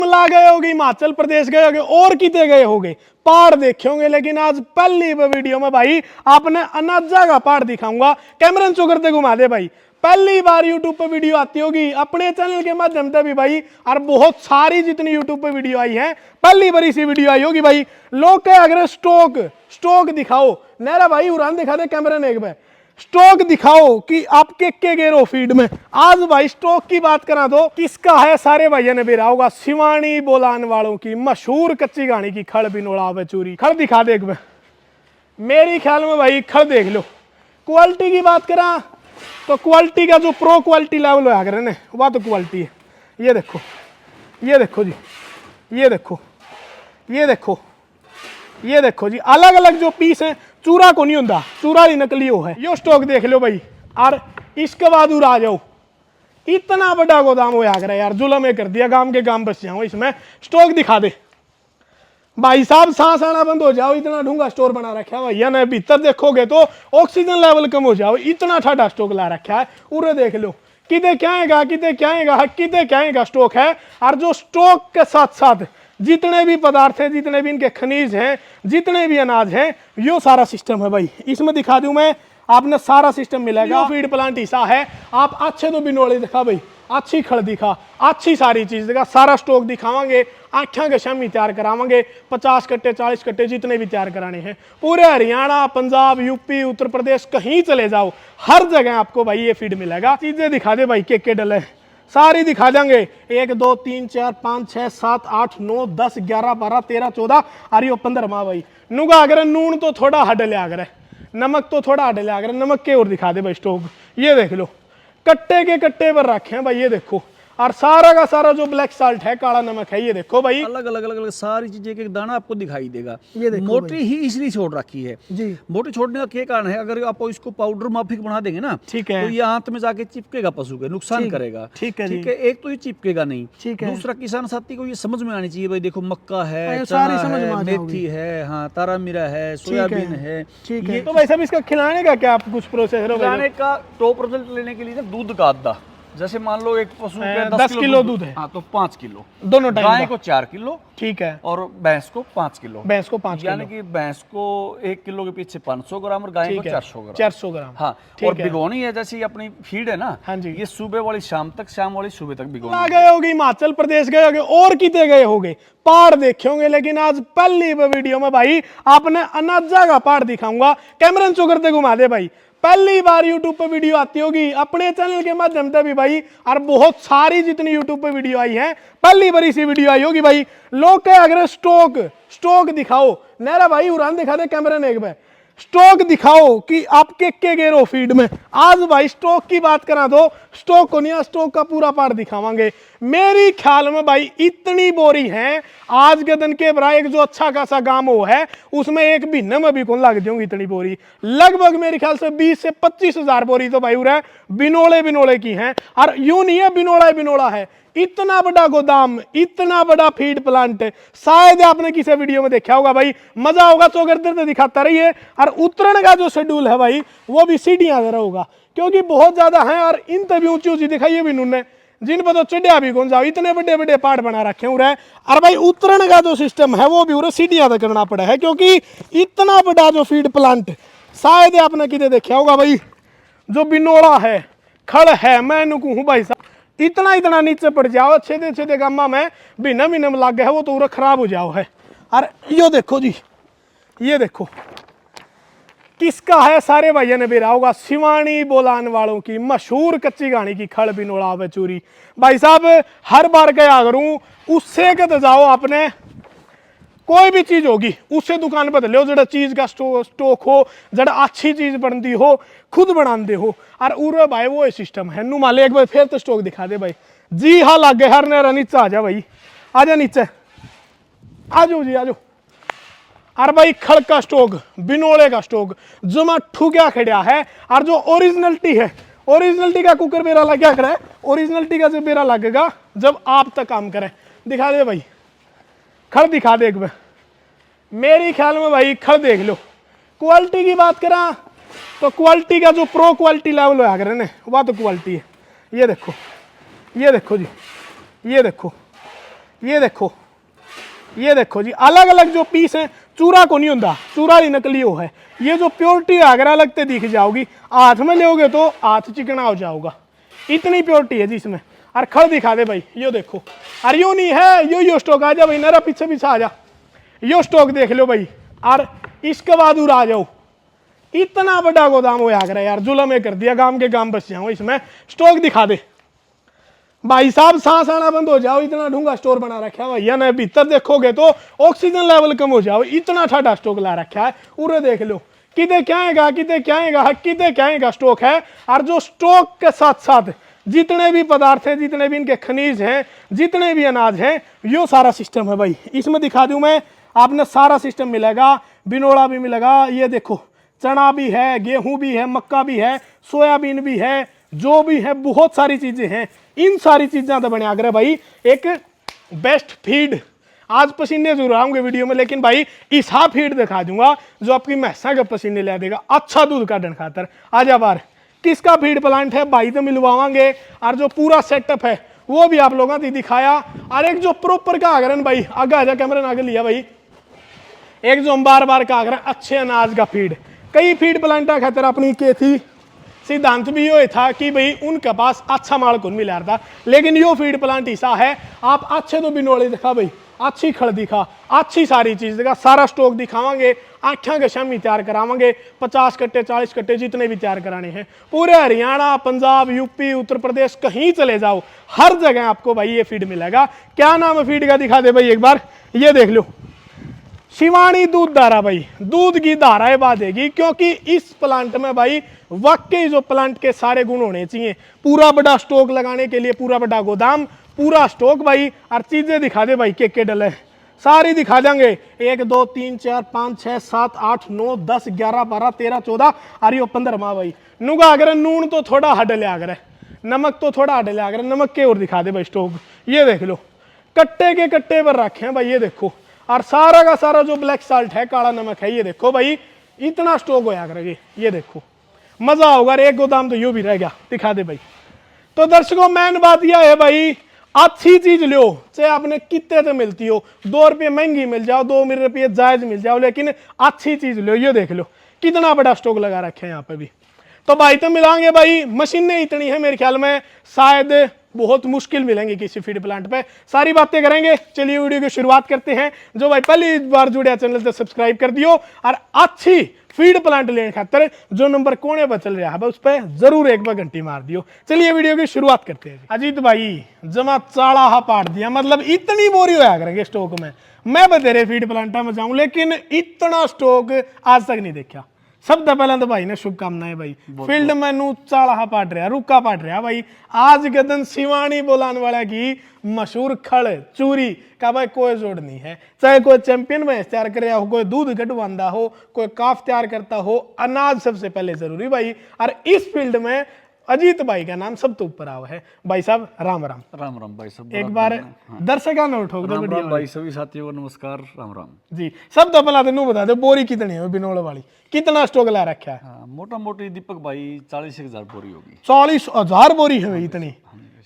शिमला गए होगे, हिमाचल प्रदेश गए होगे और कितने गए होगे, पहाड़ देखे होंगे, लेकिन आज पहली वीडियो में भाई आपने अनाजा का पहाड़ दिखाऊंगा। कैमरन चो करते घुमा दे भाई। पहली बार यूट्यूब पे वीडियो आती होगी अपने चैनल के माध्यम से भी भाई, और बहुत सारी जितनी यूट्यूब पे वीडियो आई है पहली बार इसी वीडियो आई होगी भाई। लोग कहे अगर स्टॉक दिखाओ, नहरा भाई उड़ान दिखा दे कैमरन एक बार, स्टॉक दिखाओ कि आप के गेर हो फीड में। आज भाई स्टॉक की बात करा तो किसका है, सारे भाइयों ने बेरा होगा, शिवानी बोलान वालों की मशहूर कच्ची घानी की खड़ बिनोड़ा चूरी। खड़ दिखा दे एक बार, मेरी ख्याल में भाई खड़ देख लो। क्वालिटी की बात करा तो क्वालिटी का जो प्रो क्वालिटी लेवल होया करे ना, वह तो क्वालिटी है। ये देखो, ये देखो जी, ये देखो, ये देखो, ये देखो जी, अलग अलग जो पीस है, चूरा को नहीं होता, चूरा ही नकली हो है। यो स्टॉक देख लो भाई, और इसके बाद आ जाओ, इतना बड़ा गोदाम होया करे यार, जुलम कर दिया, गांव के गांव बच जाओ। इसमें स्टॉक दिखा दे भाई साहब, सांस आना बंद हो जाओ, इतना ढूंगा स्टोर बना रखा है भैया ने। भीतर देखोगे तो ऑक्सीजन लेवल कम हो जाओ, इतना ठाडा स्टॉक ला रखा है। उरे देख लो, किते क्या आएगा, किते क्या आएगा, किते क्या आएगा स्टॉक है। और जो स्टॉक के साथ साथ जितने भी पदार्थ हैं, जितने भी इनके खनिज हैं, जितने भी अनाज हैं, यो सारा सिस्टम है भाई। इसमें दिखा दूं मैं, आपने सारा सिस्टम मिलेगा। फीड प्लांट हिस्सा है, आप अच्छे तो बिनोले दिखा भाई, अच्छी खड़ दिखा, अच्छी सारी चीज दिखा, सारा स्टॉक दिखावांगे। आख्या के शामी तैयार करावांगे, 50 कट्टे 40 कट्टे जितने भी तैयार कराने हैं। पूरे हरियाणा, पंजाब, यूपी, उत्तर प्रदेश कहीं चले जाओ, हर जगह आपको भाई ये फीड मिलेगा। चीजें दिखा दे भाई, के डले सारी दिखा देंगे। 1 2 3 4 5 6 7 8 9 10 11 12 13 14 और यो 15वां भाई। नुगा अगर नून तो थोड़ा हट लिया करे, नमक तो थोड़ा हट लिया करे, नमक के और दिखा दे भाई स्टॉक। ये देख लो, कट्टे के कट्टे पर रखे हैं भाई, ये देखो। और सारा का सारा जो ब्लैक साल्ट है, काला नमक है, ये देखो भाई, अलग अलग अलग अलग सारी चीजें, एक दाना आपको दिखाई देगा। ये देखो मोटी ही इसलिए छोड़ रखी है जी। मोटी छोड़ने का क्या कारण है, अगर आप इसको पाउडर माफिक बना देंगे ना, ठीक है, तो ये आंत में जाके चिपकेगा, पशु के नुकसान करेगा। ठीक है, ठीक है, एक तो ये चिपकेगा नहीं, ठीक है। दूसरा किसान साथी को ये समझ में आनी चाहिए भाई, देखो मक्का है, सारी चना समझ में है, आ मेथी है, हाँ तारा मीरा है, सोयाबीन है। ठीक है। तो भाई साहब इसका खिलाने का क्या आप कुछ प्रोसेस है? खिलाने का टॉप रिजल्ट लेने के लिए ना दूध का आधा, जैसे मान लो एक पशु पे 10 किलो दूध है, हाँ तो 5 किलो दोनों टाइम गाय को 4 किलो, ठीक है, और भैंस को 5 किलो। भैंस को 5 यानी कि भैंस को 1 किलो के पीछे 500 ग्राम और गाय को 400 ग्राम। 400 ग्राम, हाँ। और भिगोनी है, जैसी अपनी फीड है ना, हाँ जी, ये सुबह वाली शाम तक, शाम वाली सुबह तक भिगोनी। गए होगे, हिमाचल प्रदेश गए होगे और कितने गए होगे, पहाड़ देखे होंगे, लेकिन आज पहली वीडियो में भाई आपने अनाजा का पहाड़ दिखाऊंगा। कैमरन चो करते घुमा दे भाई। पहली बार यूट्यूब पे वीडियो आती होगी अपने चैनल के माध्यम से भी भाई, और बहुत सारी जितनी यूट्यूब पे वीडियो आई है पहली बार इसी वीडियो आई होगी भाई। लोग कहे अगर स्टॉक दिखाओ, नहरा भाई उड़ान दिखा दे कैमरन एक बार, स्टॉक दिखाओ कि आप के गेर हो फीड में। आज भाई स्टॉक की बात करा तो स्टॉक को नहीं, स्टॉक का पूरा पार्ट दिखावांगे। मेरी ख्याल में भाई इतनी बोरी है आज के दिन के बरा, एक जो अच्छा खासा गांव हो है उसमें एक महीने में भी कौन लग जाऊंगी इतनी बोरी। लगभग मेरे ख्याल से 20 से 25 हजार बोरी तो भाई उरे बिनोले की हैं। और यूं नहीं है बिनोला है, इतना बड़ा गोदाम, इतना बड़ा फीड प्लांट शायद आपने किसी वीडियो में देखा होगा भाई। मजा होगा तो अगर दिखाता रहिए। और उतरण का जो शेड्यूल है भाई, वो भी सीढ़ियां जरा होगा, क्योंकि बहुत ज्यादा है। और इन तभी ऊंची ऊंची दिखाई भी उन्होंने, जिन पर तो चढ़िया भी कौन जाओ, इतने बड़े बड़े पहाड़ बना रखे हैं। और भाई उतरण का जो सिस्टम है वो भी उरे सीढ़ियां तक करना पड़ा है, क्योंकि इतना बड़ा जो फीड प्लांट शायद आपने कितने देखा होगा भाई। जो बिनोड़ा है, खड़ है, मैं कहूँ भाई साहब इतना नीचे पड़ जाओ, छेदे गामा में बिना में लग गया है, वो तो पूरा खराब हो जाओ है। और यो देखो जी, ये देखो किसका है, सारे भाइयों ने बेरा होगा, शिवानी बोलान वालों की मशहूर कच्ची घानी की खड़ बिनोड़ा चूरी। भाई साहब हर बार क्या करूं, उससे कद जाओ आपने, कोई भी चीज होगी उससे दुकान पर लो, जड़ा चीज का स्टॉक हो, जड़ा अच्छी चीज बनती हो, खुद बनाते हो। और उरे भाई वो सिस्टम है। नु माले एक बार फिर तो स्टॉक दिखा दे भाई। जी हाँ लग गए, हर नेरा नीचे आ जा भाई, आजा नीचे, आजो जी आजो। और भाई खड़ का स्टॉक, बिनोले का स्टॉक जो मैं ठुकिया खड़ा है। और जो ओरिजिनलिटी है, ओरिजिनलिटी का कुकर बेरा लग क्या करे, ओरिजिनलिटी का जो बेरा लगेगा जब आप तक काम करे। दिखा दे भाई, खड़ दिखा दे एक बार, मेरी ख्याल में भाई खड़ देख लो। क्वालिटी की बात करा तो क्वालिटी का जो प्रो क्वालिटी लेवल होया करे ना, वह तो क्वालिटी है। ये देखो, ये देखो जी, ये देखो, ये देखो जी, अलग अलग जो पीस है, चूरा को नहीं होता, चूरा ही नकली हो है। ये जो प्योरिटी अगर अलग ते दिख जाओगी, हाथ में लोगे तो हाथ चिकना हो जाओगा, इतनी प्योरिटी है जी इसमें। और खड़ दिखा दे भाई, यो देखो, और यो नहीं है, यो स्टॉक आ जा भाई, नरा पीछे पीछे आ जा, यो स्टॉक देख लो भाई। और इसके बाद उड़ आ जाओ, इतना बड़ा गोदाम हो यार, यार जुलम कर दिया, गांव के गांव बस जाओ। इसमें स्टॉक दिखा दे भाई साहब, सांस आना बंद हो जाओ, इतना ढूंगा स्टोर बना रखा है भैया ने। भीतर देखोगे तो ऑक्सीजन लेवल कम हो जाओ, इतना ठाडा स्टॉक ला रखा है। उरे देख लो, किते क्या है स्टॉक है। और जो स्टॉक के साथ साथ जितने भी पदार्थ हैं, जितने भी इनके खनिज हैं, जितने भी अनाज हैं, यो सारा सिस्टम है भाई। इसमें दिखा दूं मैं, आपने सारा सिस्टम मिलेगा, बिनोड़ा भी मिलेगा, ये देखो चना भी है, गेहूं भी है, मक्का भी है, सोयाबीन भी है, जो भी है बहुत सारी चीजें हैं। इन सारी चीजें तो बने आगरा भाई एक बेस्ट फीड। आज पसीने जरूर आऊंगे वीडियो में, लेकिन भाई ऐसा फीड दिखा दूंगा जो आपकी भैंसा के पसीने ला देगा, अच्छा दूध काटने खातर। आजा बार किसका फीड प्लांट है भाई, तो मिलवावांगे। और जो पूरा सेटअप है वो भी आप लोगों ने दिखाया। और एक जो प्रॉपर का आगरन भाई, आगे आजा कैमरा आगे लिया भाई, एक जो हम बार बार का आगरन अच्छे अनाज का फीड। कई फीड प्लांटा खातर अपनी के थी सिद्धांत भी ये था कि भाई उनके पास अच्छा माल कौन मिला था, लेकिन यो फीड प्लांट ऐसा है, आप अच्छे तो बिनोड़े दिखा भाई, अच्छी खड़ दिखा, अच्छी सारी चीज दिखा, सारा स्टॉक दिखावांगे, आठा के शामी तैयार करावांगे, 50 कट्टे 40 कट्टे जितने भी तैयार कराने हैं। पूरे हरियाणा, पंजाब, यूपी, उत्तर प्रदेश कहीं चले जाओ, हर जगह आपको भाई ये फीड मिलेगा। क्या नाम है फीड का दिखा दे भाई एक बार, ये देख लो, शिवानी दूध धारा भाई, दूध की धाराएं बांधेगी। क्योंकि इस प्लांट में भाई वाकई जो प्लांट के सारे गुण होने चाहिए। पूरा बड़ा स्टॉक लगाने के लिए पूरा बड़ा गोदाम, पूरा स्टॉक भाई। और चीजें दिखा दे भाई, के डले सारी दिखा देंगे, 1 2 3 4 5 6 7 8 9 10 11 12 13 14 और यो 15वां भाई। नुगा अगर नून तो थोड़ा हट ले आगर, नमक तो थोड़ा हट ले आगर, नमक के और दिखा दे भाई स्टॉक। ये देख लो, कट्टे के कट्टे पर रखे हैं भाई, ये देखो। और सारा का सारा जो ब्लैक साल्ट है, काला नमक है, ये देखो भाई, इतना स्टॉक होया करेगी। ये देखो, मजा होगा। एक गोदाम तो यूं भी रह गया, दिखा दे भाई। तो दर्शकों मेन बात यह है भाई, अच्छी चीज लो, चाहे आपने कितने तो मिलती हो, 2 रुपये महंगी मिल जाओ, 2 रुपये जायज मिल जाओ, लेकिन अच्छी चीज लो। ये देख लो कितना बड़ा स्टॉक लगा रखे हैं यहाँ पे भी। तो भाई तो मिलांगे भाई, मशीनें इतनी है मेरे ख्याल में शायद बहुत मुश्किल मिलेंगी किसी फीड प्लांट पे। सारी बातें करेंगे, चलिए वीडियो की शुरुआत करते हैं। जो भाई पहली बार जुड़े चैनल से सब्सक्राइब कर दियो, और अच्छी फीड प्लांट लेने खातर जो नंबर कोने पर चल रहा है उस पर जरूर एक बार घंटी मार दियो। चलिए वीडियो की शुरुआत करते हैं। अजीत भाई जमा चाड़ा हा पाट दिया, मतलब इतनी बोरी होया करेंगे स्टॉक में। मैं बतेरे फीड प्लांटा में जाऊं, लेकिन इतना स्टॉक आज तक नहीं देखा। सबसे पहले तो भाई ने शुभकामनाएं भाई, फील्ड में नू चाड़ा पाट रहा, रुका पाट रहा भाई। आज के दिन शिवानी बोलाने वाला की मशहूर खड़ चूरी का भाई कोई जोड़ नहीं है। चाहे कोई चैंपियन में तैयार कर रहा हो, कोई दूध कटवांदा हो, कोई काफ तैयार करता हो, अनाज सबसे पहले जरूरी भाई। और इस फील्ड में अजीत भाई का नाम सब तो ऊपर आवा है। भाई साहब राम राम। राम राम भाई सब। एक बार दर्शकों ने उठो दो राम भाई, सभी साथियों को नमस्कार, राम राम जी। सब तो पहला तेनू बता दो बोरी कितनी है बिनोड़ वाली, कितना स्टॉक ला रखा है? हाँ, मोटा मोटी दीपक भाई 40,000 बोरी होगी। 40,000 बोरी है भाई इतनी।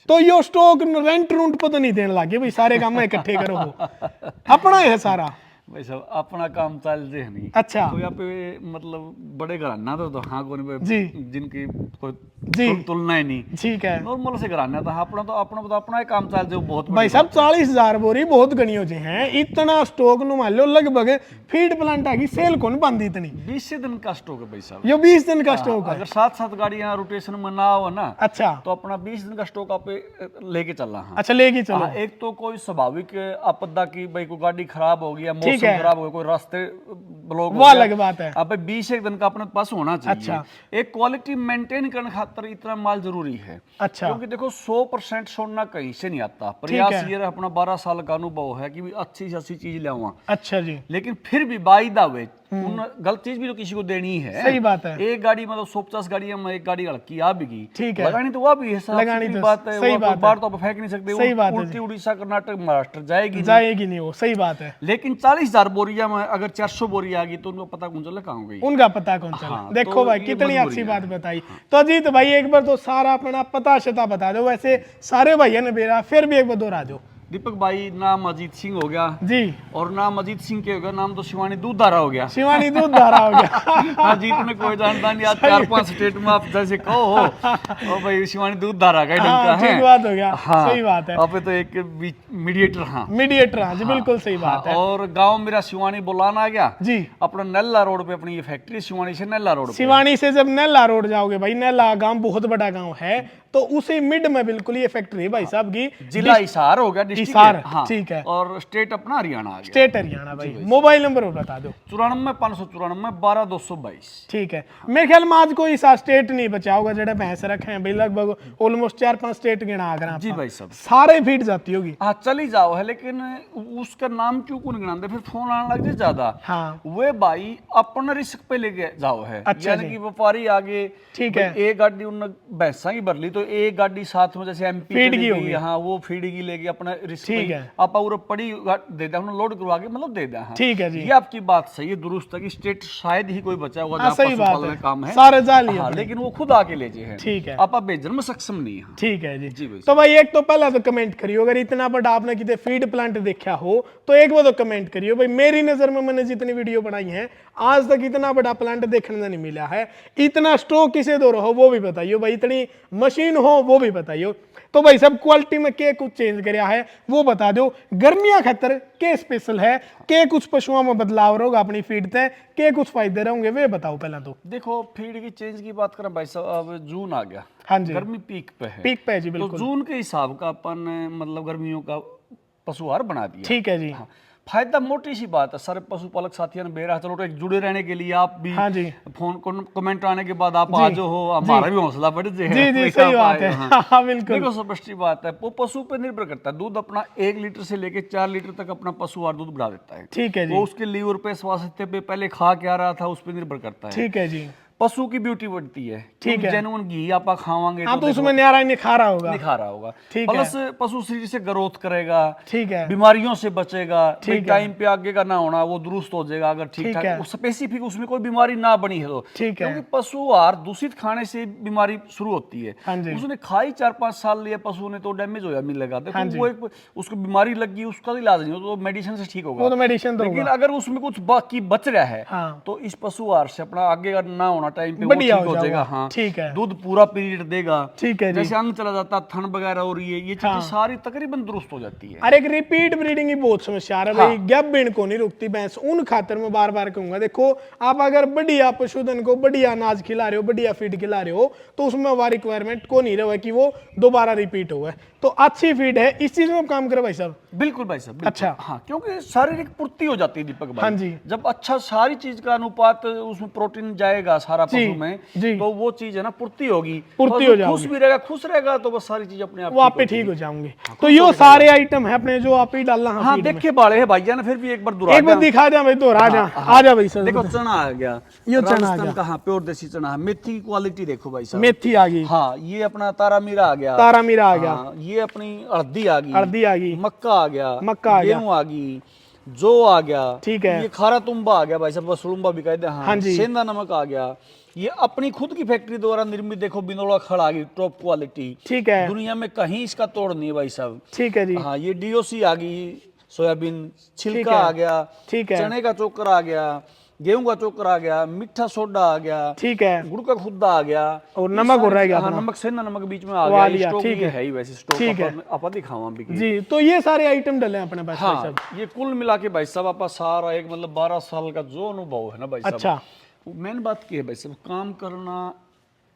तो यो स्टॉक रेंट रूंट पर तो नहीं देने लगे भाई, सारे काम में इकट्ठे करो, अपना ही है सारा भाई साहब, अपना काम चल रहे हैं नहीं। अच्छा, तो यहाँ पे मतलब बड़े घराना तो हाँ कोई जी, जिनकी कोई जी तुलना ही नहीं, ठीक है। नॉर्मल से घराना था, अपना ही काम चल जो बहुत भाई साहब 40,000 बोरी बहुत गनी हो जी हैं। इतना स्टॉक नु मान लो लगभग फीड प्लांट की सेल कौन बंदी इतनी? 20 दिन का स्टॉक है भाई साहब। यो 20 दिन का स्टॉक है। अगर 7-7 गाड़ियां रोटेशन में ना हो ना, अच्छा, तो अपना 20 दिन का स्टॉक आप लेके चलना है। अच्छा लेके चलो। एक तो कोई स्वाभाविक आपदा की, भाई कोई गाड़ी खराब हो गया, मौसम खराब हो गया, कोई रास्ते ब्लॉक हो वो गया, अलग बात है। अब 20 एक दिन का अपने पास होना चाहिए। अच्छा, एक क्वालिटी मेंटेन करने खातिर इतना माल जरूरी है। अच्छा, क्योंकि देखो 100% सोना कहीं से नहीं आता। प्रयास ये अपना 12 साल का अनुभव है कि भी अच्छी से अच्छी चीज ले। अच्छा जी। लेकिन फिर भी बाईदा वे उन गलत चीज भी तो किसी को देनी है। सही बात है। एक गाड़ी मतलब 150 गाड़ियां में एक गाड़ी हल्की आ भी गई, ठीक है, लगानी तो वह भी है, लगानी तो बात है, सही बात बार तो आप फेंक नहीं सकते। सही बात है। उल्टी उड़ीसा कर्नाटक महाराष्ट्र जाएगी नहीं, वो सही बात है। लेकिन 40,000 बोरिया में अगर 400 बोरी आ गई तो उनको पता कौन चला कहाँ गई, उनका पता कौन चला। हाँ, देखो तो भाई कितनी अच्छी बात बताई। तो अजीत भाई एक बार तो सारा अपना पता शता बता दो, वैसे सारे भैया ने बेरा, फिर भी एक बार दोहरा दो। दीपक भाई नाम अजीत सिंह हो गया जी, और नाम अजीत सिंह के हो गया, नाम तो शिवानी दूधधारा हो गया। शिवानी दूधधारा हो गया। अजीत में कोई जानता नहीं, आज 4-5 स्टेट में आप जैसे कहो ओ भाई शिवानी दूधधारा का हाँ, डंका है। ठीक बात हो गया। हाँ, सही बात है। अब तो एक मीडिएटर। हाँ मीडिएटर, हाँ जी, बिल्कुल सही बात है। और गांव मेरा शिवानी बुलाना आ गया जी, अपना नल्ला रोड पे, अपनी ये फैक्ट्री शिवानी से नल्ला रोड पे। शिवानी से जब नैला रोड जाओगे भाई, नैला गांव बहुत बड़ा गांव है, तो उसी मिड में बिल्कुल ये फैक्ट्री है भाई साहब की। जिला हिसार हो गया, डिस्ट्रिक्ट हिसार, हाँ, ठीक है। और स्टेट अपना हरियाणा आ गया। स्टेट हरियाणा भाई। मोबाइल नंबर और बता दो। 94 594 12 222। ठीक है, मेरे ख्याल में आज कोई सा स्टेट नहीं बचा होगा जेड़ा भैंस रखे हैं भाई, लगभग ऑलमोस्ट 4-5 स्टेट गिना आकर जी भाई साहब सारे फीट जाती होगी। हाँ चली जाओ है, लेकिन उसका नाम क्यों को नहीं गिनाते, फिर फोन आने लग जाए ज्यादा। हाँ, वे भाई अपना रिस्क पे लेके जाओ है। अच्छा यानी जी। कि व्यापारी आगे, ठीक भाई है। एक गाड़ी उन भैंसा की भर ली तो एक गाड़ी साथ में जैसे एमपी फीड की होगी। हाँ वो फीड की लेगी अपना रिस्क ठीक पे है। आप पूरा पड़ी दे दे, लोड करवा के मतलब दे दे। हाँ। ठीक है जी। ये आपकी बात सही है, दुरुस्त है कि स्टेट शायद ही कोई बचा होगा हाँ, जहाँ सही बात पशुपालन है। का काम है, सारे जाली हाँ, अपने। लेकिन वो खुद आके ले जाए। ठीक है। आप भेजने में सक्षम नहीं है। ठीक है जी। जी भाई तो भाई एक तो पहला तो कमेंट करियो, अगर इतना बड़ा आपने कितने फीड प्लांट देखा हो तो एक वो तो कमेंट करियो भाई। मेरी नजर में मैंने जितनी वीडियो बनाई है आज तक इतना बड़ा प्लांट देखने को नहीं मिला है। इतना स्टॉक किसे दो रहो वो भी बताइयो भाई, इतनी मशीन हो वो भी बताइयो। तो भाई सब क्वालिटी में के कुछ चेंज करया है वो बता दो। गर्मियां खतर के स्पेशल है, के कुछ पशुओं में बदलाव होगा अपनी फीड ते, के कुछ फायदे रहेंगे वे बताओ पहला तो। देखो फीड की चेंज की बात करें भाई साहब, अब जून आ गया, हाँ जी, गर्मी पीक पे है। पीक पे है जी, तो बिल्कुल जून के हिसाब का अपन मतलब गर्मियों का पशुहार बना दिया। ठीक है जी। हाँ, फायदा मोटी सी बात है, सारे पशुपालक साथियों ने बेरा चलो एक जुड़े रहने के लिए आप भी हाँ जी, फोन कमेंट आने के बाद आप आ जाओ हो, हमारा भी हौसला बढ़ जाए। जी जी, भाई सही आप बात आए, है। हाँ। हाँ बिल्कुल। देखो स्पष्ट बात है, वो पशु पे निर्भर करता है। दूध अपना 1 लीटर से लेके 4 लीटर तक अपना पशुहार दूध बढ़ा देता है। ठीक है जी। वो उसके लीवर पे, स्वास्थ्य पे, पहले खा क्या रहा था उस पर निर्भर करता है। ठीक है जी। पशु की ब्यूटी बढ़ती है। ठीक है। जेन्युइन घी आप खावांगे हाँ तो देखो उसमें न्यारा नहीं खा रहा होगा। नहीं खा रहा होगा। ठीक है। प्लस पशु शरीर से ग्रोथ करेगा, ठीक है। बीमारियों से बचेगा, ठीक है। टाइम पे आगे का ना होना वो दुरुस्त हो जाएगा अगर ठीक ठीक है। ठाक स्पेसिफिक उसमें कोई बीमारी ना बनी है तो। ठीक है। क्योंकि पशु आहार दूषित खाने से बीमारी शुरू होती है। हाँ जी। उसने खाई 4-5 साल लिया पशु ने तो डैमेज हो मिलेगा। देखो हाँ जी। वो एक उसको बीमारी लगी उसका इलाज नहीं हो तो मेडिसिन से ठीक होगा। वो तो मेडिसिन लेकिन होगा। अगर उसमें कुछ बाकी बच रहा है हाँ। तो इस पशु आहार से अपना आगे का ना होना टाइम पे वो बढ़िया ठीक हो हो जाएगा। जाएगा। हाँ ठीक है। दूध पूरा पीरियड देगा। ठीक है जी। जैसे अंग चला जाता, थन वगैरह हो रही है, ये चीजें हाँ। सारी तकरीबन दुरुस्त हो जाती है। अरे एक रिपीट ब्रीडिंग की बहुत समस्या है भाई, हाँ। गैप बीन को नहीं रुकती भैंस। उन खातर मैं बार बार कहूंगा, देखो आप अगर बढ़िया पशुधन को बढ़िया अनाज खिला रहे हो, बढ़िया फीड खिला रहे हो तो उसमें वह रिक्वायरमेंट को नहीं रहा कि वो दोबारा रिपीट हो। तो अच्छी फीड है, इस चीज में काम करो भाई साहब। बिल्कुल भाई साहब, बिल्कुल। अच्छा। हाँ क्योंकि शारीरिक पूर्ति हो जाती है दीपक भाई। हाँ जी। जब अच्छा सारी चीज का अनुपात उसमें प्रोटीन जाएगा सारा जी, पशु में जी। तो वो चीज है ना पूर्ति होगी। पूर्ति पशु हो जाएगी। खुश भी रहेगा, खुश रहेगा तो बस सारी चीज अपने आप वो आप पे ठीक हो जाओगे। तो ये सारे आइटम है अपने जो आप ही डालना है हाँ feed में। देखे बाड़े है भाई ना, फिर भी एक बार दोहरा एक बार दिखा जा भाई, तो राजा आ जा भाई सर। देखो चना आ गया, ये चना आ राजस्थान गया। का हाँ प्योर देसी चना है। मेथी की क्वालिटी देखो भाई साहब। मेथी आ गई, हाँ ये अपना तारा मीरा आ गया, तारा मीरा आ गया, हाँ, ये अपनी हल्दी आ गई, हल्दी आ गई, मक्का आ गया, मक्का आ गया, गेहूं आ गई, जौ आ गया, ठीक है। ये खारा तुम्बा आ गया भाई साहब, सुड़ुम्बा भी कहते हैं। हाँ जी। सेंधा नमक आ गया। ये अपनी खुद की फैक्ट्री द्वारा निर्मित देखो बिनोला खड़ आ गई, टॉप क्वालिटी। ठीक है। दुनिया में कहीं इसका तोड़ नहीं है भाई साहब। ठीक है जी। हाँ ये डीओसी आ गई, सोयाबीन छिलका है। आ गया, ठीक है। चने का चोकर आ गया, गेहूं का चोकर आ गया, मीठा सोडा आ गया, ठीक है। गुड़ का खुद्दा आ गया, और नमक हो रहेगा हाँ अपना। नमक सेंधा नमक बीच में आ वो आ गया। लिया, स्टॉक ठीक ये है। है ही वैसे स्टॉक ठीक है। अपन दिखावा भी की। जी तो ये सारे आइटम डले हैं अपने पास भाई हाँ साहब। ये कुल मिला के भाई साहब आपका सारा एक मतलब 12 साल का जो अनुभव है ना भाई साहब। अच्छा। मेन बात क्या है भाई साहब, काम करना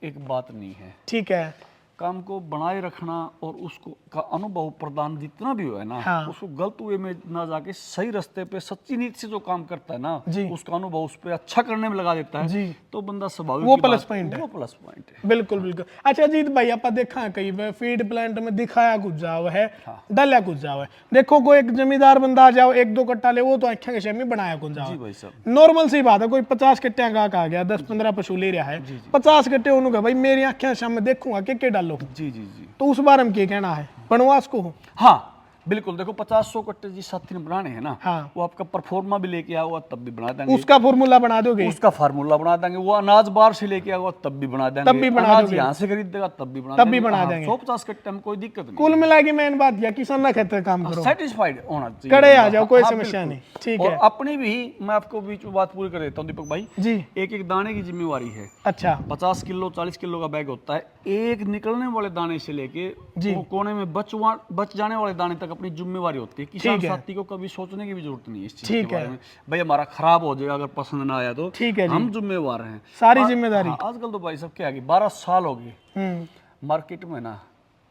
एक बात नहीं है, ठीक है। काम को बनाए रखना और उसको का अनुभव प्रदान जितना भी हो है ना, हाँ। उसको गलत वे में ना जाके सही रास्ते पे सच्ची नीति से जो काम करता है ना, जी। उसका अनुभव उस पे अच्छा करने में लगा देता है। जी। तो बंदा स्वाभाविक वो की प्लस बात- पॉइंट है। वो प्लस पॉइंट है। बिल्कुल बिल्कुल। अच्छा जीत भाई आप देखा है कई बार फीड प्लांट में दिखाया कुछ जाओ है, डाला कुछ जाओ है। देखो कोई एक जमींदार बंदा आ जाओ 1-2 कट्टा ले, वो तो आख्या के शेमी बनाया कुछ जाओ। जी भाई साहब। नॉर्मल सी बात है, कोई 50 कट्टियां का आ गया, 10-15 पशु ले रहा है, 50 कट्टे उन्होंने भाई मेरी आख्या शाम में देखूंगा के डालो। जी जी जी। तो उस बार हम क्या कहना है, बनवास को हो। हाँ बिल्कुल देखो 50-100 कट्टे जिस साथी ने बनाने हैं ना, हाँ। वो आपका परफॉर्मा भी लेके आओगे तब भी बना देंगे, उसका फॉर्मूला बना दोगे? उसका फार्मूला बना देंगे। वो अनाज बाहर से लेके आओगे तब भी बना देंगे, तब भी बना अनाज दोगे। यहाँ से खरीद देगा तब भी बना तब भी देंगे। बना हाँ, देंगे। 150 कट्टे में कोई दिक्कत नहीं, कुल मिला के मेन बात यह किसान ना कहते काम करो, सेटिस्फाइड होना चाहिए, कड़े आ जाओ, कोई हाँ, समस्या बिल्कुल। नहीं। ठीक और है अपनी भी मैं आपको बीच में बात पूरी कर देता हूँ दीपक भाई, जी। एक एक दाने की जिम्मेवारी है। अच्छा 50 किलो 40 किलो का बैग होता है, एक निकलने वाले दाने से लेके जी। वो कोने में बच जाने वाले दाने तक अपनी जिम्मेवारी होती है। किसान साथी को कभी सोचने की भी जरूरत नहीं है इस चीज के ठीक है। बारे में, भाई हमारा खराब हो जाएगा अगर पसंद ना आया तो ठीक है जी। हम जिम्मेवार हैं, सारी जिम्मेदारी। हाँ, आजकल तो भाई सब क्या है, 12 साल हो गए हम्म मार्केट में ना,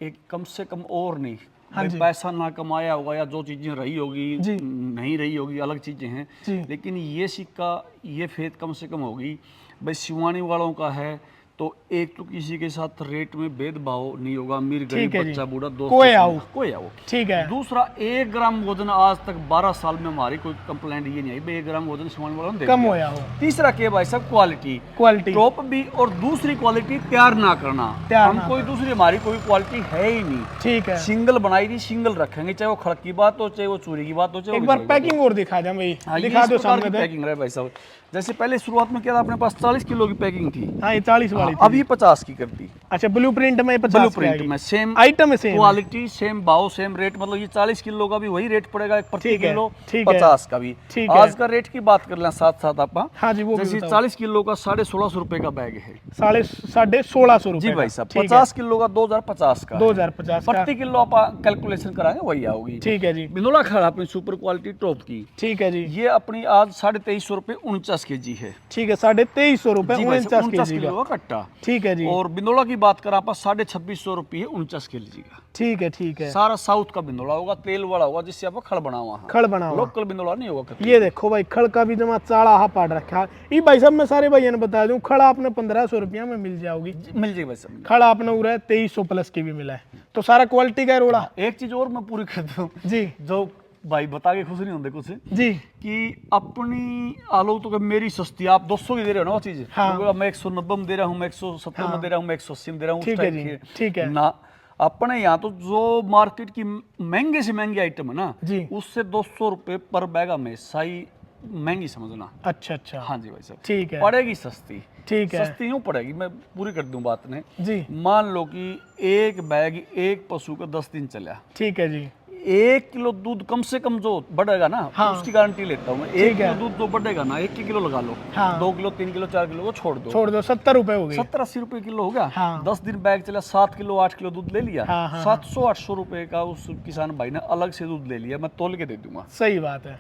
एक कम से कम और नहीं, हाँ भाई जी। पैसा ना कमाया होगा या जो चीजें रही होगी जी। नहीं रही होगी अलग चीजें हैं, जी। लेकिन ये सिक्का ये फेद कम से कम होगी भाई शिवानी वालों का है। तो एक तो किसी के साथ रेट में भेदभाव नहीं होगा, अमीर गरीब ठीक है जी। बच्चा बूढ़ा दोस्त कोई आओ। कोई आओ। ठीक है दूसरा 1 ग्राम वजन आज तक 12 साल में हमारी कोई कंप्लेंट ये नहीं आई भाई 1 ग्राम वजन शिवानी वालों ने दे कम दिया। होया हो, तीसरा के भाई सब क्वालिटी क्वालिटी टॉप भी, और दूसरी क्वालिटी तैयार ना करना, तैयार हम ना कोई दूसरी हमारी कोई क्वालिटी है ही नहीं, ठीक है। सिंगल बनाई थी सिंगल रखेंगे, चाहे वो खड़क की बात हो चाहे वो चूड़ी की बात हो चाहे एक वो बार बिजली की बात हो। पैकिंग और दिखा जा भाई, हाँ, ये दिखा इस दो प्रकार सामने की दे। पैकिंग रहे भाई साहब। जैसे पहले शुरुआत में क्या था अपने पास 40 किलो की पैकिंग थी, हाँ ये 40 वाली थी। अब ये 50 की कर दी। अच्छा ब्लूप्रिंट में 50 ब्लू की प्रिंट आएगी। में सेम आइटम सेम है। क्वालिटी सेम भाव सेम रेट, मतलब ये 40 किलो का भी वही रेट पड़ेगा एक प्रति ठीक है, किलो, ठीक है। 50 का भी। ठीक है। आज का रेट की बात कर लें साथ साथ आप, हाँ जी वो भी जैसे बताओ। 40 किलो का 1650 रुपए का बैग है 1650 रुपए जी भाई साहब, ठीक है। 50 किलो का 2050 का है। 2050 का प्रति किलो आप कैलकुलेशन कराएंगे वही आओगी। ठीक है जी। बिनोला खड़ा अपनी सुपर क्वालिटी टॉप की, ठीक है जी। ये अपनी आज 2350 रुपए 49 केजी है। ठीक है 2350 रुपए जी भाई साहब, 49 49 केजी किलो का। का कट्टा। ठीक है जी। और बिंदोला की बात करें आप 2650 रुपये 49 केजी का। ठीक है ठीक है। सारा साउथ का बिंदोला होगा, तेल वाला होगा जिससे आप खड़ बना हुआ खड़ बना हुआ। लोकल बिंदोला नहीं होगा कभी। ये देखो भाई खड़ का भी जमा चाड़ा हा पाड़ रखा है। ये भाई साहब मैं सारे भाइयों ने बता दूं, खड़ा आपने 1500 रुपया में मिल जाओगी। मिल जाएगा वैसे। खड़ा आपने उरा 2300 प्लस की भी मिला है, तो सारा क्वालिटी का है रोड़ा। एक चीज और मैं पूरी कर दूं जी जो भाई बता के खुश नहीं होते कुछ जी। कि अपनी आलो तो मेरी सस्ती, आप 200 की दे रहे हो ना वो चीज, हाँ। तो मैं 190 में दे रहा हूँ, मैं 170 में दे रहा हूँ, मैं 180 में दे रहा हूँ, उस ठीक है टाइप जी, की ठीक है। ना। अपने यहाँ तो जो मार्केट की महंगे से महंगी आइटम है ना जी। उससे 200 रुपए पर बैग हमेशा ही महंगी समझना। अच्छा अच्छा हाँ जी भाई साहब, ठीक है पड़ेगी सस्ती। ठीक है सस्ती यूँ पड़ेगी, मैं पूरी कर दूं बात ने। जी। मान लो कि एक बैग एक पशु का 10 दिन चला, ठीक है जी। 1 किलो दूध कम से कम जो बढ़ेगा ना, हाँ। उसकी गारंटी लेता हूँ मैं। 1 ठीक है। किलो दूध जो बढ़ेगा ना, 1 किलो लगा लो, हाँ। 2 किलो 3 किलो 4 किलो को छोड़ दो, छोड़ दो 70 रुपए हो गए। 70-80 रुपए किलो हो गया। हाँ। 10 दिन बैग चला, 7 किलो 8 किलो दूध ले लिया, हाँ, हाँ, 700-800 रुपए का उस किसान भाई ने अलग से दूध ले लिया, मैं तोल के दे दूंगा। सही बात है।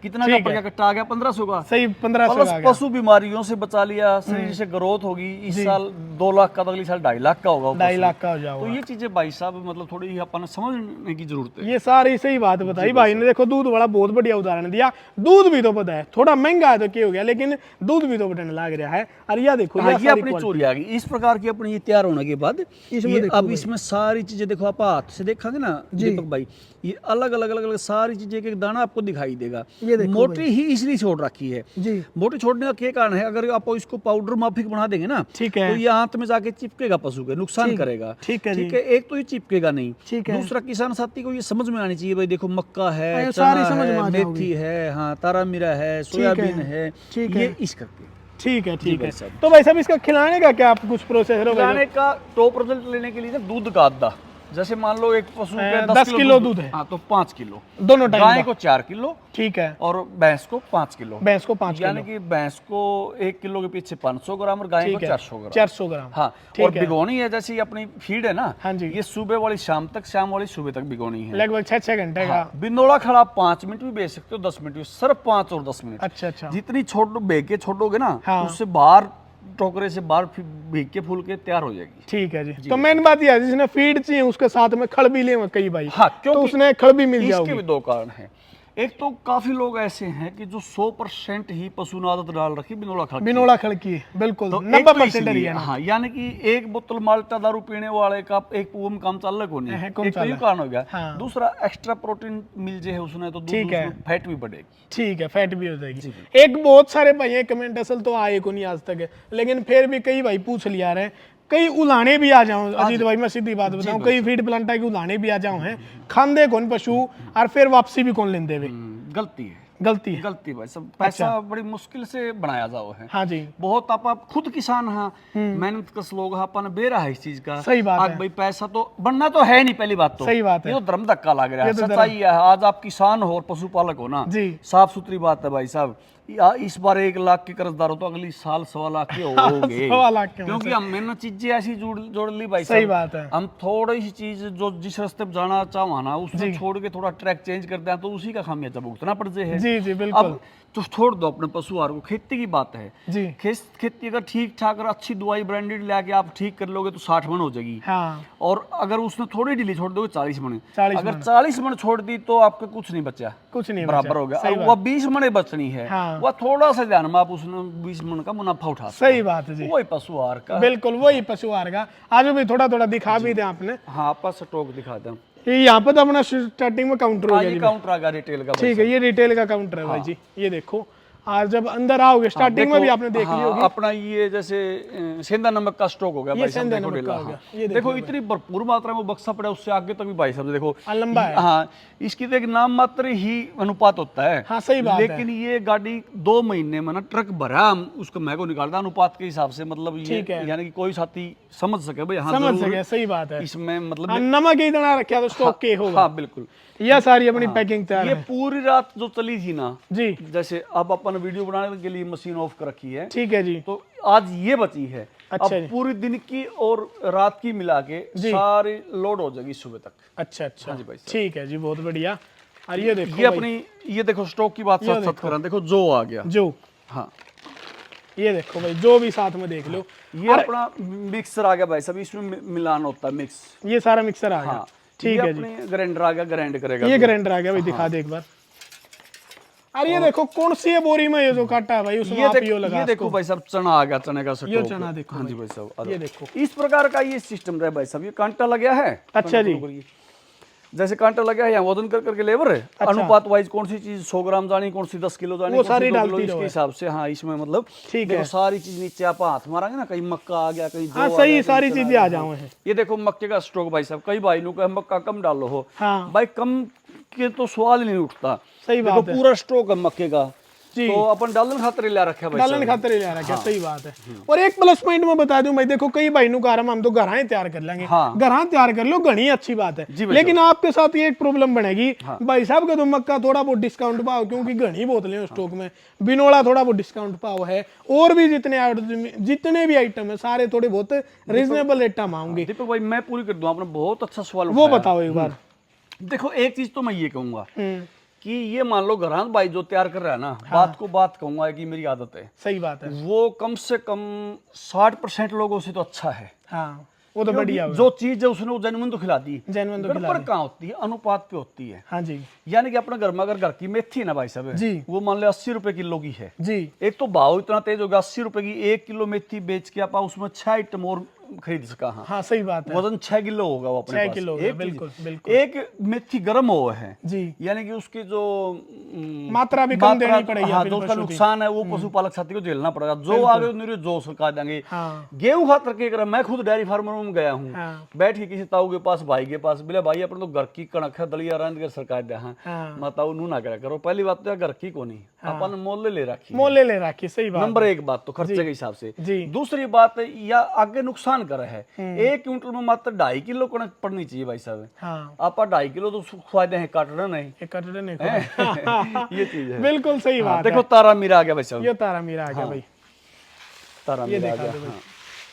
कितना ठीक का पड़ है। गया, कट्टा आ गया 1500 का। सही 1500 प्लस का आ गया। पशु बीमारियों से बचा लिया, शरीर से ग्रोथ होगी। इस साल 2 लाख का, तो अगले साल 2.5 लाख का होगा वो 2.5 पशु। लाख का हो तो जाओगा। ये चीजें भाई साहब मतलब थोड़ी अपन समझने की जरूरत है। ये सारी सही बात बताई भाई ने। देखो दूध वाला बहुत बढ़िया उदाहरण दिया। दूध भी तो पता है थोड़ा महंगा है तो क्या हो गया, लेकिन दूध भी तो बढ़ने लग रहा है। और यह देखो हाँ, ये सारी अपनी quality। चोरी आ गई इस प्रकार की। अपनी ये तैयार होने के बाद इसमें ये देखो अब भाई। इसमें सारी चीजें देखो, आप हाथ से देखेंगे ना दीपक भाई, ये अलग अलग अलग अलग सारी चीजें, एक एक दाना आपको दिखाई देगा। ये देखो मोटी ही इसलिए छोड़ रखी है। जी मोटी छोड़ने का क्या कारण है, अगर आप इसको पाउडर माफिक बना देंगे ना, ठीक है। तो ये हाथ में जाके चिपकेगा, पशु के नुकसान ठीक- करेगा। ठीक है जी। ठीक है, एक तो ये चिपकेगा नहीं, ठीक है। दूसरा किसान साथी को ये समझ में आनी चाहिए भाई देखो मक्का हाँ, है, ये सारी चना समझ में आ है, जाओगी। मेथी है, हाँ तारा मीरा है, सोयाबीन है, ठीक ये है। इस करके ठीक है ठीक भाई है। साहब। तो भाई साहब इसका खिलाने का क्या आप कुछ प्रोसेस है? खिलाने का टॉप रिजल्ट लेने के लिए ना दूध का आधा, जैसे मान लो एक पशु के 10 किलो दूध है। हाँ तो 5 किलो, दोनों टाइम गाय का? को 4 किलो ठीक है। और भैंस को 5 किलो। भैंस को 5 यानी किलो। कि भैंस को 1 किलो के पीछे 500 ग्राम और गाय को ठीक है 400 ग्राम। 400 ग्राम। हाँ, ठीक और है। भिगोनी है जैसे अपनी फीड है ना, हाँ जी। ये सुबह वाली शाम तक, शाम वाली सुबह तक भिगोनी है। लगभग 6 घंटे का। हाँ, बिंदोला खड़ा 5 मिनट भी बेच सकते हो, 10 मिनट भी, सिर्फ 5 और 10 मिनट। अच्छा अच्छा जितनी छोड़ भेग के छोड़ोगे ना, हाँ। उससे बाहर टोकरे से बाहर भीग के फूल के तैयार हो जाएगी। ठीक है जी। तो मेन बात यह है जिसने फीड चाहिए उसके साथ में खड़ भी ले कई भाई। हाँ, तो क्योंकि उसने खड़ भी मिल इसके जाओगी। भी 2 कारण हैं। एक तो काफी लोग ऐसे हैं कि जो 100% ही पशु ने आदत डाल रखी बिनोला खड़ की। बिनोला खड़ की बिल्कुल तो 90% ही है ना। हाँ, यानी कि एक बोतल माल्टा दारू पीने वाले का एक पुआ में काम चाल को नहीं, कौन एक तो ये चाल है? कारण हो गया। हाँ। दूसरा एक्स्ट्रा प्रोटीन मिल जाए उसने तो ठीक है। फैट भी बढ़ेगी। ठीक है, फैट भी हो जाएगी। एक बहुत सारे भाई हैं कमेंट असल तो आए को नहीं आज तक है, लेकिन फिर भी कई भाई पूछ लिया रहे कई उलाने भी आ जाऊं अजीत भाई, मैं सीधी बात बताऊं, कई फीड प्लांटा की उलाने भी आ जाऊं हैं, खांदे कौन पशु और फिर वापसी भी कौन लेंदे वे, गलती है, गलती है। गलती भाई सब, पैसा बड़ी मुश्किल से बनाया जाओ है। हाँ जी, बहुत आप खुद किसान हाँ, मेहनत कस लोग हाँ, अपन बेरा है इस चीज का। सही बात आज है। भाई पैसा तो बनना तो है नहीं, पहली बात तो सही बात है। ये तो धर्म धक्का लग रहा है, ये तो सच्चाई है। आज आप किसान हो और पशुपालक हो ना, जी। साफ सुथरी बात है भाई साहब। इस बार 1 लाख के कर्जदार हो तो अगली साल 1.25 लाख के होगे, 1.25 लाख के क्योंकि हमने ना चीजें ऐसी जोड़ ली भाई सही साहब। बात है। हम थोड़ी सी चीज जो जिस रास्ते पे जाना चाहो ना, उसमें छोड़ के थोड़ा ट्रैक चेंज कर दें तो उसी का खामियाजा भुगतना पड़ जाए है। जी जी बिल्कुल अब तो छोड़ दो अपने पशु आहार को, खेती की बात है। जी। खेती अगर ठीक ठाक और अच्छी दवाई ब्रांडेड लाके आप ठीक कर लोगे तो 60 मन हो जाएगी। हाँ, और अगर उसने थोड़ी ढीली छोड़ दोगे 40 मन। 40 अगर मन। 40 मन छोड़ दी तो आपका कुछ नहीं बचा, कुछ नहीं बराबर बचा। हो गया। सही और बात। वह 20 मन बचनी है, हाँ। वह थोड़ा सा ध्यान में आप उसने 20 मन का मुनाफा उठा सकते सही बात है जी, हो। वही पशु आहार का। बिल्कुल वही पशु आहार का। आज भी थोड़ा थोड़ा दिखा भी दें आपने, हाँ, आपका स्टॉक दिखा दें। ये यहाँ पे तो अपना स्टार्टिंग में काउंटर हो हाँ, गया ये जी। काउंटर आ गया रिटेल का। ठीक है, ये रिटेल का काउंटर है भाई जी, ये देखो। आज जब अंदर आओगे स्टार्टिंग में भी आपने देख ली होगी। अपना ये जैसे सेंधा नमक का स्टॉक हो गया भाई साहब, सेंधा देखो नमक डेला, का हो हाँ। गया। ये देखो इतनी भरपूर मात्रा में बक्सा पड़ा, उससे आगे तक भी भाई साहब देखो लंबा है। हाँ, इसकी तो एक नाम मात्र ही अनुपात होता है। हाँ, सही बात है। लेकिन ये गाड़ी 2 महीने में ना ट्रक भरा, हम उसको मैगो निकालता अनुपात के हिसाब से, मतलब ये यानी कि कोई साथी समझ सके भाई हाँ समझ जरूर सके, सही बात है। इसमें मतलब हाँ, नमक ही इतना रखा तो स्टॉक के होगा। हाँ बिल्कुल। यह सारी अपनी पैकिंग तैयार ये है पूरी रात जो चली थी ना जी। जैसे अब अपन वीडियो बनाने के लिए मशीन ऑफ कर रखी है, ठीक है जी। तो आज ये बची है। अच्छा अब जी। पूरी दिन की और रात की मिला के सारी लोड हो जाएगी सुबह तक। अच्छा अच्छा, हाँ जी भाई साहब। ठीक है जी, बहुत बढ़िया। और ये देखो ये भाई, अपनी ये देखो स्टॉक की बात साथ साथ करें, देखो जो आ गया। जो हाँ, ये देखो भाई, जो भी साथ में देख लो। ये अपना मिक्सर आ गया भाई साहब, इसमें मिलान होता है मिक्स। ये सारा मिक्सर आ गया। हाँ, ठीक ये है जी। अपने ग्राइंडर आ गया, ग्राइंड करेगा। ये ग्राइंडर आ गया भाई, दिखा दे एक बार। अरे ये देखो कौन सी है बोरी में ये जो काटा है भाई, उसमें आप यो लगा। ये देखो भाई साहब चना आ गया, चने का ये चना देखो हाँ जी भाई साहब, ये देखो। इस प्रकार का ये सिस्टम रहा भाई साहब। ये कांटा लगा है। अच्छा जी। जैसे कांटा लगा है, यहाँ वजन कर करके लेबर है, अनुपात वाइज कौन सी चीज 100 ग्राम जानी, कौन सी 10 किलो जानी, वो कौन सी सारी 2 किलो, डालती इसके रहो। हिसाब से। हाँ, इसमें मतलब ठीक देखो है। सारी चीज नीचे आप हाथ मारेंगे ना, कहीं मक्का आ गया, कहीं हाँ, जौ आ सही गया, सारी कहीं चीजें चना आ जाओ हैं। ये देखो मक्के का स्टॉक भाई साहब। कई भाई नु मक्का कम डालो हो, हाँ, भाई कम के तो सवाल ही नहीं उठता। सही देखो बात है पूरा स्टॉक है मक्के का, जी। तो अपन डालन खातर ला रखा है भाई डालन साहब। खातर ले आ रहा है, सही बात है। और एक प्लस पॉइंट मैं बता दूं भाई, देखो कई भाई नु कारण हम तो घराएं तैयार कर लेंगे, हाँ। घरां तैयार कर लो, घनी अच्छी बात है। जी भाई लेकिन आपके साथ ये एक प्रॉब्लम बनेगी हाँ। भाई साहब का तो मक्का थोड़ा बहुत डिस्काउंट पाओ, क्योंकि घनी बोतलें हैं स्टॉक में, बिनोला थोड़ा बहुत डिस्काउंट पाओ है, और भी जितने भी आइटम है सारे थोड़े बहुत रीजनेबल रेट में आऊंगे। दीपक भाई मैं पूरी कर दूं, आपने बहुत अच्छा सवाल वो उठाया। बताओ एक बार। देखो एक चीज तो मैं ये कहूंगा कि ये मान लो घरात भाई जो तैयार कर रहा है ना, बात को बात कहूंगा कि मेरी आदत है, सही बात है। वो कम से कम 60% लोगों से तो अच्छा है। हाँ, वो तो बढ़िया जो चीज है उसने वो जेन्युइन तो खिला दी, जेन्युइन तो खिला गड़बड़ दी। कहाँ होती है, अनुपात पे होती है। हाँ जी यानी कि अपने घर में अगर घर की मेथी है ना भाई साहब, जी। वो मान लो 80 रुपए किलो की है, जी। एक तो भाव इतना तेज हो गया, 80 रुपए की 1 किलो मेथी बेच के आप उसमें 6 आइटम और खरीद सका। हाँ, हाँ, सही बात है। वजन 6 किलो होगा वो अपने 6 पास। किलो होगा, एक बिल्कुल चीज। बिल्कुल। एक मेथी गर्म हुआ है, जी। यानी कि उसकी जो मात्रा भी कम देनी पड़ेगी। हाँ, फिर जो उसका पशु की। नुकसान है वो पशुपालक साथी को झेलना पड़ेगा। जो आगे मेरे जो सरकार देंगे। हाँ, गेहूं खातर के कर, मैं खुद डेयरी फार्मर में गया हूँ, हाँ। बैठ के किसी ताऊ के पास, भाई के पास, बोले भाई अपने तो घर की कणक है, दलिया रंध के सरकार दे। हाँ, हाँ। माताऊ नू ना करा करो। पहली बात तो घर की को नहीं, अपन मोल ले रखी। मोले ले रखी, सही बात। नंबर 1 बात तो खर्चे के हिसाब से। जी। दूसरी बात या आगे नुकसान कर है, 1 क्विंटल में मात्र 2.5 किलो कणक पड़नी चाहिए भाई साहब। हाँ, आप 2.5 किलो तो फायदे हैं, काटना नहीं। एक कटोरे नहीं खोला। ये चीज है। बिल्कुल सही हाँ, बात देखो है। तारा मीरा आ गया भाई साहब, ये तारा मीरा आ गया भाई, तारा ये मीरा आ देखा गया। दो भाई। हाँ।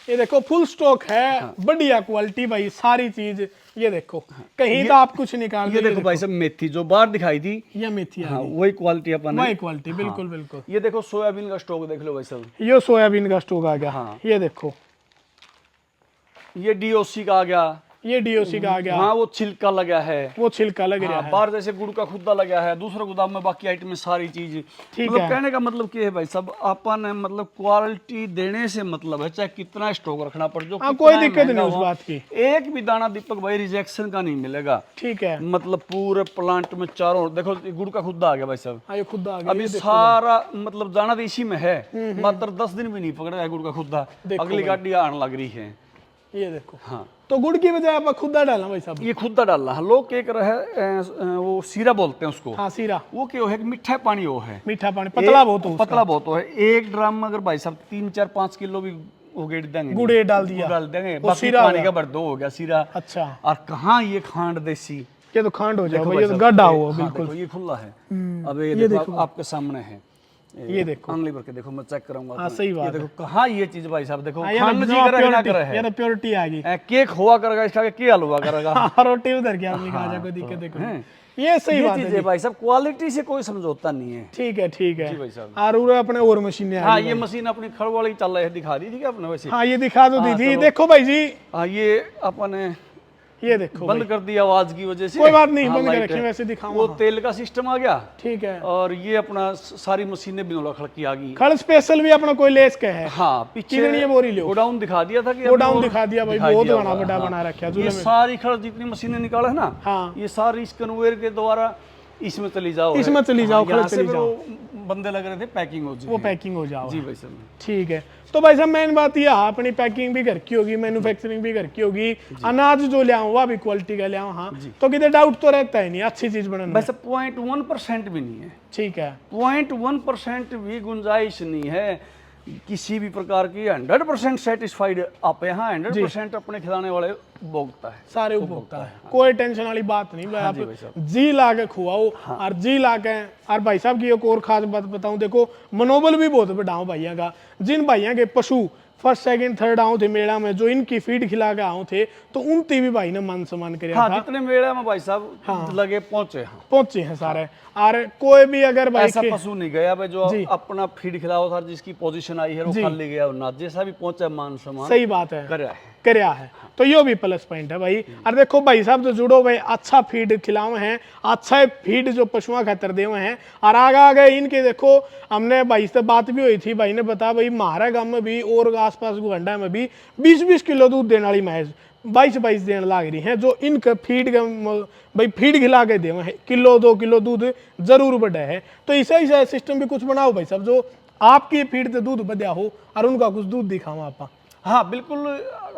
ये देखो फुल स्टॉक है, बढ़िया क्वालिटी भाई, सारी चीज। ये देखो कहीं तो आप कुछ निकाल ये देखो भाई साहब मेथी जो बाहर दिखाई थी, ये मेथी आ हाँ गई, वही क्वालिटी अपन वही है। क्वालिटी, बिल्कुल बिल्कुल। ये देखो सोयाबीन का स्टॉक देख लो भाई साहब, ये सोयाबीन का स्टॉक आ गया। हाँ। ये देखो, ये डीओसी का आ गया, ये डीओसी का आ गया। हाँ वो छिलका लगा है, वो छिलका लग रहा हाँ, है। बाहर जैसे गुड़ का खुदा लगा है, दूसरे गोदाम में बाकी आइटम में सारी चीज। ठीक मतलब है। कहने का मतलब क्या है भाई सब, अपन है मतलब क्वालिटी देने से मतलब है, चाहे कितना स्टॉक रखना पड़, जो हाँ, कितना कोई दिक्कत महंगा नहीं उस हो, बात की। एक भी दाना दीपक भाई रिजेक्शन का नहीं मिलेगा। ठीक है। मतलब पूरे प्लांट में चारों देखो, ये गुड़ का खुदा आ गया भाई साहब, हाँ, ये खुद आ गया। अभी सारा मतलब जाना तो इसी में है, मात्र 10 दिन भी नहीं पकड़ा है गुड़ का खुदा, देखो अगली भाई। गाड़ी आने लग रही है। ये देखो। हाँ, तो गुड़ की बजाय आप खुद डालना भाई साहब? ये खुद डालना है। लोग क्या कर रहे हैं, वो सीरा बोलते हैं उसको। हाँ सीरा, वो क्या है कि मीठा पानी वो है, मीठा पानी पतला बहुत हो, पतला बहुत हो है। एक ड्राम में अगर भाई साहब 3-4-5 किलो भी वो गेड़ देंगे, गुड़ ये डाल दिया, वो डाल देंगे, वो बाकी सीरा पानी हो का भर दो, हो गया सीरा। अच्छा, और कहाँ ये खांड देसी, ये तो खांड हो जाए देखो भाई, ये तो साहब, गड्ढा हुआ हाँ, बिल्कुल। देखो ये खुला है। अब ये देखो आपके सामने है, ये देखो अंगली भर के देखो, मैं चेक करूंगा। हाँ सही बात ये देखो कहाँ ये चीज भाई साहब, देखो है। खान जी करे ना करे ये है, तो प्योरिटी आ गई। केक हुआ करेगा इसका, क्या हलवा करेगा। हाँ, रोटी उधर क्या आपने कहा जा, कोई दिक्कत देखो, ये सही ये बात चीज है है जी। भाई साहब, क्वालिटी से कोई समझौता नहीं है। ठीक है ठीक है। जी भाई साहब। और अपने और मशीनें हाँ, ये मशीन अपनी खड़ वाली चल रही है, दिखा दी थी क्या आपने वैसे? हाँ ये दिखा दो हाँ, दीदी, चलो। देखो भाई जी, हाँ, ये अपने ये देखो बंद भाई। कर दी आवाज की वजह से। कोई बात नहीं, हाँ, बंद कर लाइट रखी, है। वैसे दिखाऊंगा। वो हाँ। तेल का सिस्टम आ गया, ठीक है। और ये अपना सारी मशीनें बिनोला खड़की आ गई। खड़ स्पेशल भी अपना कोई लेस का है। हाँ, पीछे कितनी ये बोरी लो? गोडाउन दिखा दिया था कि गोडाउन अभी और दिखा दिया भाई, दिखाई बहुत दिया बड़ा होगा। बड़ा हाँ। बना रखा है ये झूले में। सारी खड़ जितनी मशीनें निकाले है ना, हाँ। ये सारी इस कन्वेयर के द्वारा इसमें चली जाओ, इसमें चली जाओ, हाँ, यहाँ खड़ से चली फिर जाओ। वो बंदे लग रहे थे, पैकिंग हो जाए। वो पैकिंग हो जाओ। जी भाई साहब। ठीक है। तो भाई साहब मेन बात यह है, अपनी पैकिंग भी घर की होगी, मैन्युफैक्चरिंग भी घर की होगी, अनाज जो ले आऊँ वह भी क्वालिटी का ले आऊँ। हाँ, तो किधर डाउट तो रहता ही नहीं, अच्छी चीज बनाना। वैसे 0.1% भी नहीं है, ठीक है। 0.1% भी गुंजाइश नहीं है किसी भी प्रकार की। 100% सेटिस्फाइड आप यहाँ, 100% अपने खिलाने वाले भोगता है, सारे उपभोक्ता है, कोई टेंशन वाली बात नहीं भाई। हाँ आप जी भाई साहब। जी ला के खुआओ और जी ला के। और भाई साहब की एक और खास बात बताऊं, देखो मनोबल भी बहुत बढ़ाओ भैया का। जिन भैया के पशु फर्स्ट सेकंड थर्ड आओ थे मेला में, जो इनकी फीड खिला के आओ थे, तो उनती भी भाई ने मान सम्मान किया हाँ, था। जितने मेले में भाई साहब लगे पहुंचे, हाँ, पहुंचे हैं सारे। और कोई भी अगर भाई ऐसा पशु नहीं गया भाई जो जी। अपना फीड खिलाओ था, जिसकी पोजीशन आई है वो जी। खाली गया ना, जैसा भी पहुंचा मान सम्मान सही बात है कर है। करया है, तो यो भी प्लस पॉइंट है भाई। और देखो भाई साहब जो जुड़ो भाई, अच्छा फीड खिलाओ हैं, अच्छा फीड जो पशुओं खातर दे हुए हैं। और आगे आगे इनके देखो, हमने भाई से बात भी हुई थी, भाई ने बताया भाई हमारे गांव में भी और आसपास गुवंडा में भी 20-20 किलो दूध देने वाली भैंस 22-22 देने लग रही हैं, जो इनका फीड भाई फीड खिला के दे हुए हैं। 1-2 किलो दूध जरूर बढ़ा है। तो ऐसा सिस्टम भी कुछ बनाओ भाई साहब, जो आपकी फीड से दूध बढ़िया हो और उनका कुछ दूध दिखाओ आप। हाँ बिल्कुल,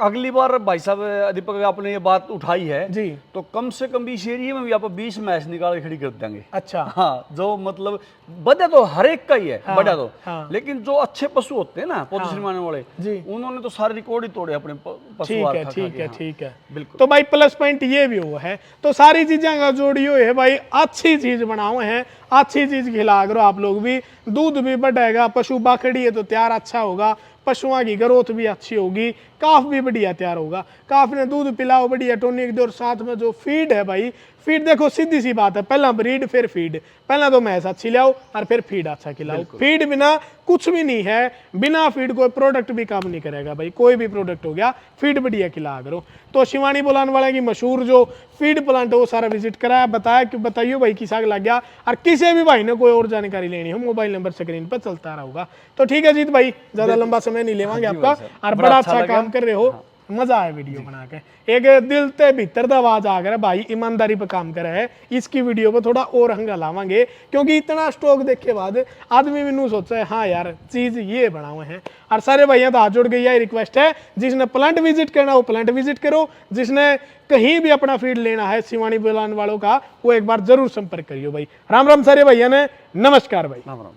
अगली बार भाई साहब दीपक आपने ये बात उठाई है जी, तो कम से कम इस एरिया में भी आप 20 मैच निकाल के खड़ी कर देंगे। अच्छा। हाँ, जो मतलब बढ़िया तो हर एक का ही है, हाँ, बढ़िया तो हाँ। लेकिन जो अच्छे पशु होते हैं ना, पोजीशन में आने वाले, जी। उन्होंने तो सारे रिकॉर्ड ही तोड़े अपने पशु ठीक है खा ठीक के, है हाँ। ठीक है। बिल्कुल। तो भाई प्लस पॉइंट ये भी हुआ है। तो सारी चीजें का जोड़ियो है भाई, अच्छी चीज बनाओ है, अच्छी चीज खिला करो आप लोग भी, दूध भी बढ़ेगा, पशु बाखड़ी है तो तैयार अच्छा होगा, पशुओं की ग्रोथ भी अच्छी होगी, काफ भी बढ़िया तैयार होगा। काफ ने दूध पिलाओ बढ़िया टोनिक दो, और साथ में जो फीड है भाई, फीड देखो सीधी सी बात है, पहला ब्रीड फिर फीड। पहला तो मैस अच्छी लाओ और फिर फीड अच्छा खिलाओ। फीड बिना कुछ भी नहीं है, बिना फीड कोई प्रोडक्ट भी काम नहीं करेगा भाई, कोई भी प्रोडक्ट हो गया, फीड बढ़िया खिला करो। तो शिवानी बुलाने वाले की मशहूर जो फीड प्लांट है वो सारा विजिट कराया, बताया कि बताइए भाई किसा लग गया। और किसी भी भाई ने कोई और जानकारी लेनी हो, मोबाइल नंबर स्क्रीन पर चलता रहेगा। तो ठीक है जीत भाई, ज्यादा लंबा समय नहीं लेवांगे आपका, और बड़ा अच्छा काम कर रहे हो, मजा आया वीडियो बना के। एक दिल ते भीतर दा आवाज आ गया भाई, ईमानदारी पे काम कर रहा है। इसकी वीडियो पे थोड़ा और हंगा लावांगे, क्योंकि इतना स्टॉक देखे बाद आदमी मैनू सोचा है हाँ यार चीज ये बनाए हैं। और सारे भाइयों तो हाथ जोड़ के यही रिक्वेस्ट है, जिसने प्लांट विजिट करना वो प्लांट विजिट करो, जिसने कहीं भी अपना फीड लेना है शिवानी बुलाने वालों का, वो एक बार जरूर संपर्क करियो भाई। राम राम सारे भैया ने, नमस्कार भाई। राम राम।